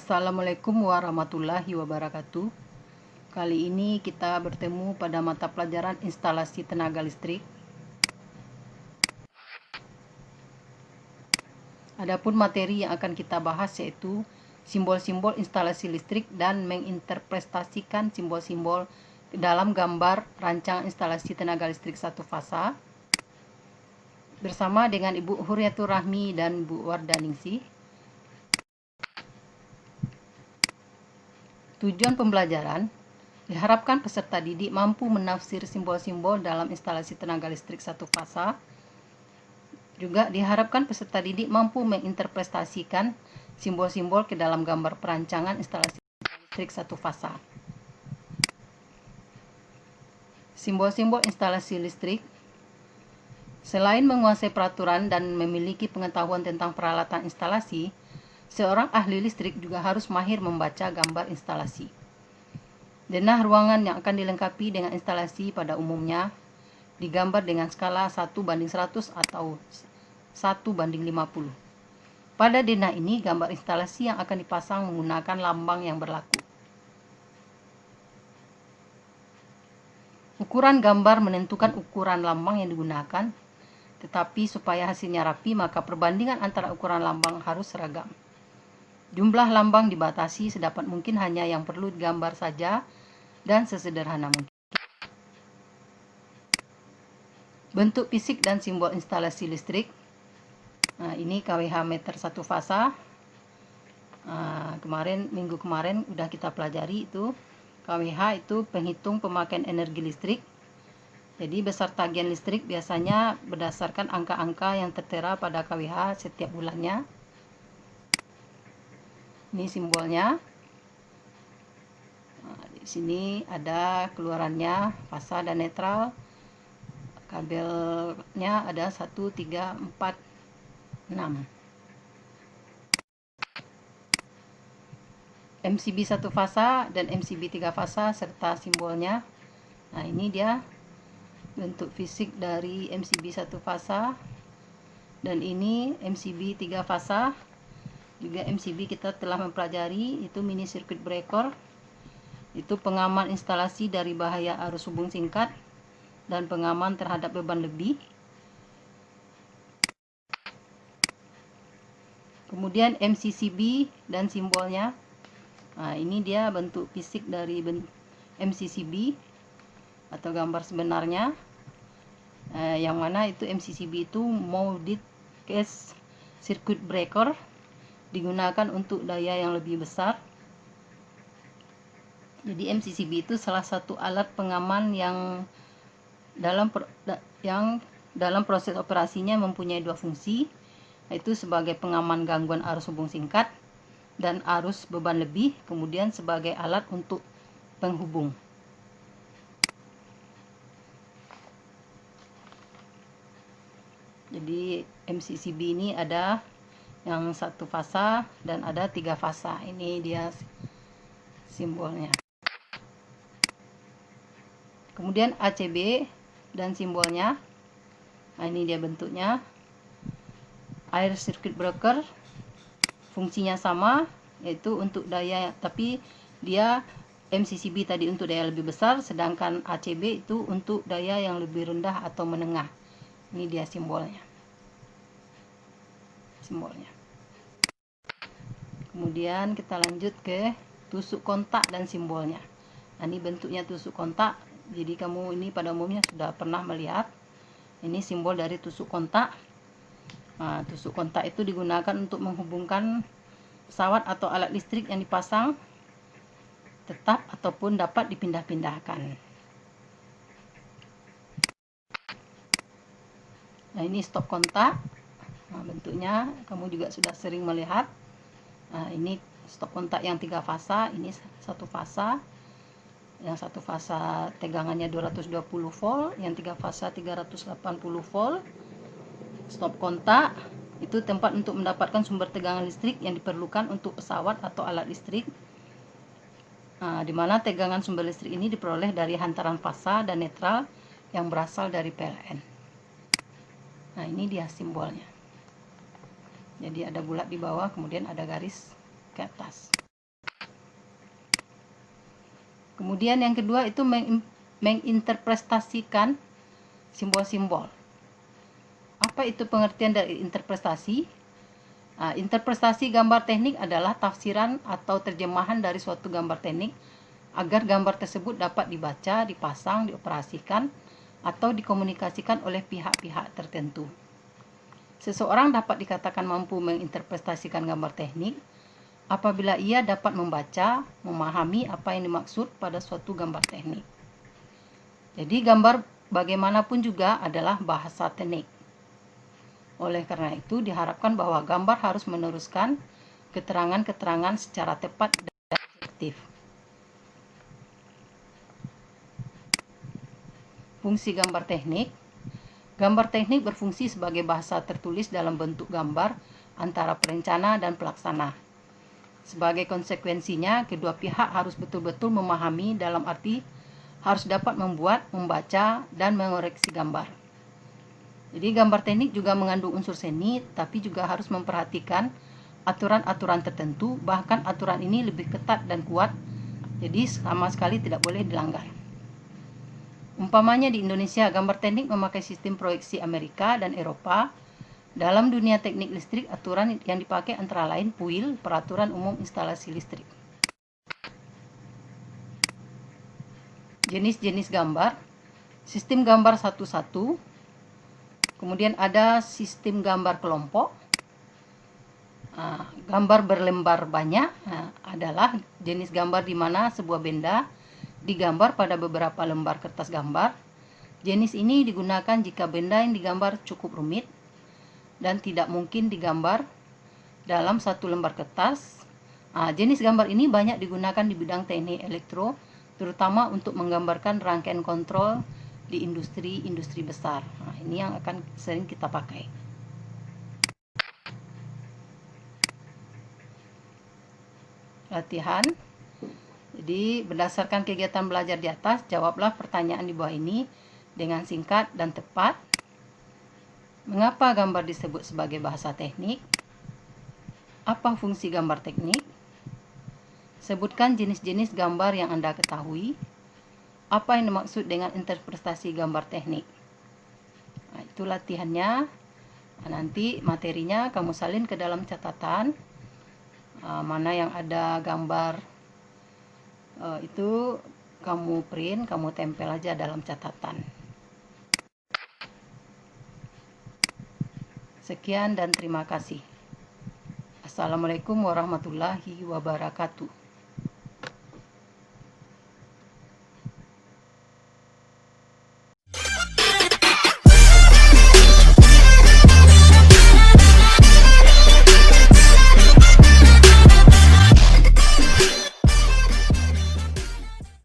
Assalamualaikum warahmatullahi wabarakatuh. Kali ini kita bertemu pada mata pelajaran instalasi tenaga listrik. Adapun materi yang akan kita bahas yaitu simbol-simbol instalasi listrik dan menginterpretasikan simbol-simbol dalam gambar rancangan instalasi tenaga listrik satu fasa bersama dengan Ibu Huriyatur Rahmi dan Ibu Wardaningsih. Tujuan pembelajaran, diharapkan peserta didik mampu menafsir simbol-simbol dalam instalasi tenaga listrik satu fasa. Juga diharapkan peserta didik mampu menginterpretasikan simbol-simbol ke dalam gambar perancangan instalasi listrik satu fasa. Simbol-simbol instalasi listrik. Selain menguasai peraturan dan memiliki pengetahuan tentang peralatan instalasi, seorang ahli listrik juga harus mahir membaca gambar instalasi. Denah ruangan yang akan dilengkapi dengan instalasi pada umumnya digambar dengan skala 1:100 atau 1:50. Pada denah ini, gambar instalasi yang akan dipasang menggunakan lambang yang berlaku. Ukuran gambar menentukan ukuran lambang yang digunakan, tetapi supaya hasilnya rapi, maka perbandingan antara ukuran lambang harus seragam. Jumlah lambang dibatasi sedapat mungkin hanya yang perlu digambar saja dan sesederhana mungkin. Bentuk fisik dan simbol instalasi listrik. Nah, ini KWH meter satu fasa. Minggu kemarin udah kita pelajari itu. KWH itu penghitung pemakaian energi listrik. Jadi besar tagihan listrik biasanya berdasarkan angka-angka yang tertera pada KWH setiap bulannya. Ini simbolnya. Nah, di sini ada keluarannya, fasa dan netral. Kabelnya ada 1, 3, 4, 6. MCB 1 fasa dan MCB 3 fasa serta simbolnya. Nah, ini dia bentuk fisik dari MCB 1 fasa. Dan ini MCB 3 fasa. Juga MCB kita telah mempelajari, itu mini circuit breaker. Itu pengaman instalasi dari bahaya arus hubung singkat dan pengaman terhadap beban lebih. Kemudian MCCB dan simbolnya. Nah, ini dia bentuk fisik dari MCCB atau gambar sebenarnya. Yang mana itu MCCB itu molded case circuit breaker, digunakan untuk daya yang lebih besar. Jadi MCCB itu salah satu alat pengaman yang dalam proses operasinya mempunyai dua fungsi, yaitu sebagai pengaman gangguan arus hubung singkat dan arus beban lebih, kemudian sebagai alat untuk penghubung. Jadi MCCB ini ada yang 1 fasa dan ada 3 fasa. Ini dia simbolnya. Kemudian ACB dan simbolnya. Nah, ini dia bentuknya. Air circuit breaker fungsinya sama, yaitu untuk daya, tapi dia MCCB tadi untuk daya lebih besar, sedangkan ACB itu untuk daya yang lebih rendah atau menengah. Ini dia simbolnya. Kemudian kita lanjut ke tusuk kontak dan simbolnya. Nah, ini bentuknya tusuk kontak. Jadi kamu ini pada umumnya sudah pernah melihat. Ini simbol dari tusuk kontak. Nah, tusuk kontak itu digunakan untuk menghubungkan pesawat atau alat listrik yang dipasang tetap ataupun dapat dipindah-pindahkan. Nah, ini stop kontak. Nah, bentuknya kamu juga sudah sering melihat. Nah, ini stop kontak yang 3 fasa, ini 1 fasa. Yang 1 fasa tegangannya 220 volt, yang 3 fasa 380 volt. Stop kontak itu tempat untuk mendapatkan sumber tegangan listrik yang diperlukan untuk pesawat atau alat listrik. Nah, di mana tegangan sumber listrik ini diperoleh dari hantaran fasa dan netral yang berasal dari PLN. Nah, ini dia simbolnya. Jadi ada bulat di bawah, kemudian ada garis ke atas. Kemudian yang kedua itu menginterpretasikan simbol-simbol. Apa itu pengertian dari interpretasi? Interpretasi gambar teknik adalah tafsiran atau terjemahan dari suatu gambar teknik agar gambar tersebut dapat dibaca, dipasang, dioperasikan, atau dikomunikasikan oleh pihak-pihak tertentu. Seseorang dapat dikatakan mampu menginterpretasikan gambar teknik apabila ia dapat membaca, memahami apa yang dimaksud pada suatu gambar teknik. Jadi gambar bagaimanapun juga adalah bahasa teknik. Oleh karena itu diharapkan bahwa gambar harus meneruskan keterangan-keterangan secara tepat dan objektif. Fungsi gambar teknik. Gambar teknik berfungsi sebagai bahasa tertulis dalam bentuk gambar antara perencana dan pelaksana. Sebagai konsekuensinya, kedua pihak harus betul-betul memahami, dalam arti harus dapat membuat, membaca, dan mengoreksi gambar. Jadi gambar teknik juga mengandung unsur seni, tapi juga harus memperhatikan aturan-aturan tertentu, bahkan aturan ini lebih ketat dan kuat, jadi sama sekali tidak boleh dilanggar. Umpamanya di Indonesia, gambar teknik memakai sistem proyeksi Amerika dan Eropa. Dalam dunia teknik listrik, aturan yang dipakai antara lain PUIL, Peraturan Umum Instalasi Listrik. Jenis-jenis gambar, sistem gambar satu-satu, kemudian ada sistem gambar kelompok. Gambar berlembar banyak adalah jenis gambar di mana sebuah benda digambar pada beberapa lembar kertas gambar. Jenis ini digunakan jika benda yang digambar cukup rumit dan tidak mungkin digambar dalam satu lembar kertas. Jenis gambar ini banyak digunakan di bidang teknik elektro, terutama untuk menggambarkan rangkaian kontrol di industri besar. Ini yang akan sering kita pakai. Latihan. Jadi berdasarkan kegiatan belajar di atas, jawablah pertanyaan di bawah ini dengan singkat dan tepat. Mengapa gambar disebut sebagai bahasa teknik? Apa fungsi gambar teknik? Sebutkan jenis-jenis gambar yang Anda ketahui. Apa yang dimaksud dengan interpretasi gambar teknik? Itu latihannya. Nanti materinya kamu salin ke dalam catatan. Mana yang ada gambar itu kamu print, kamu tempel aja dalam catatan. Sekian dan terima kasih. Assalamualaikum warahmatullahi wabarakatuh.